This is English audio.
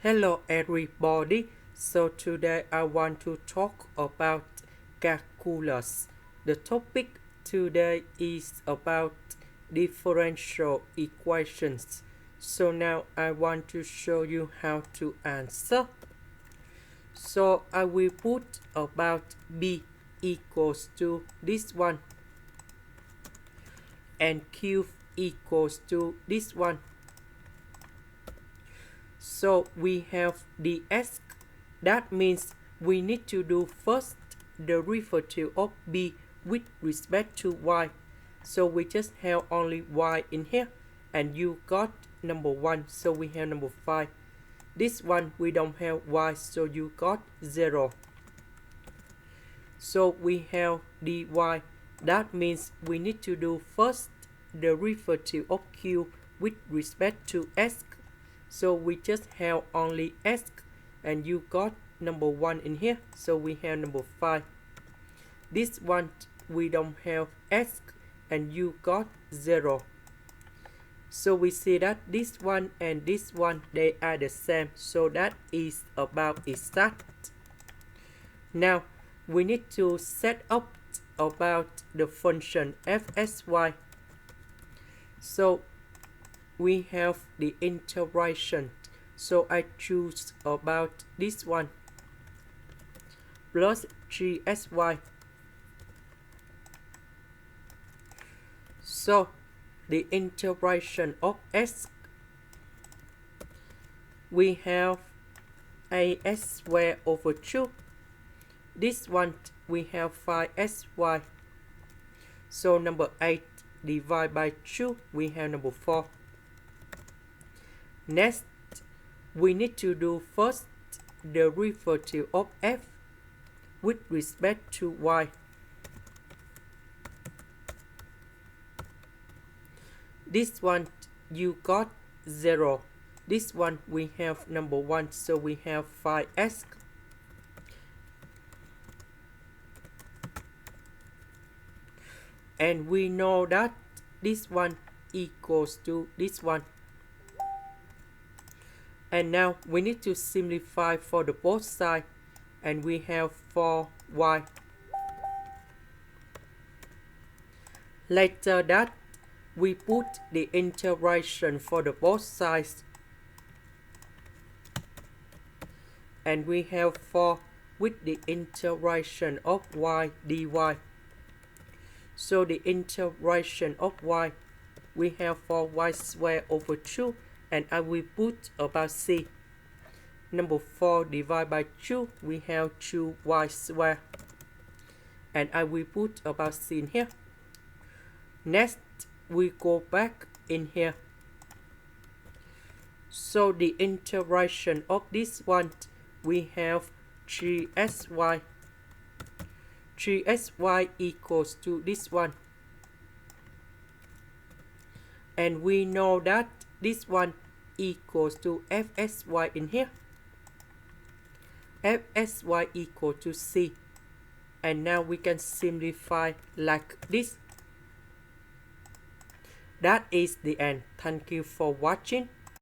Hello everybody, so today I want to talk about calculus. The topic today is about differential equations. So now I want to show you how to answer. So I will put about b equals to this one and q equals to this one. So we have the s. That means we need to do first the derivative of b with respect to y. So we just have only y in here, and you got number 1, so we have number 5. This one we don't have y, so you got 0. So we have dy. That means we need to do first the derivative of q with respect to s. So we just have only s, and you got number 1 in here, so we have number 5. This one we don't have s, and you got 0. So we see that this one and this one, they are the same, so that is about exact. Now we need to set up about the function fxy. So we have the integration, so I choose about this one plus 3xy. So the integration of s, we have ax squared over 2. This one we have 5xy. So number 8 divided by 2, we have number 4. Next, we need to do first the derivative of f with respect to y. This one you got 0. This one we have number 1, so we have 5x. And we know that this one equals to this one. And now we need to simplify for the both sides, and we have 4y. Later that we put the integration for the both sides, and we have 4 with the integration of y dy. So the integration of y, we have 4y squared over 2, and I will put about c. Number 4 divided by 2, we have 2y squared, and I will put about c in here. Next, we go back in here. So the integration of this one, we have 3xy. 3xy equals to this one. And we know that this one equals to fxy in here. Fxy equal to c. And now we can simplify like this. That is the end. Thank you for watching.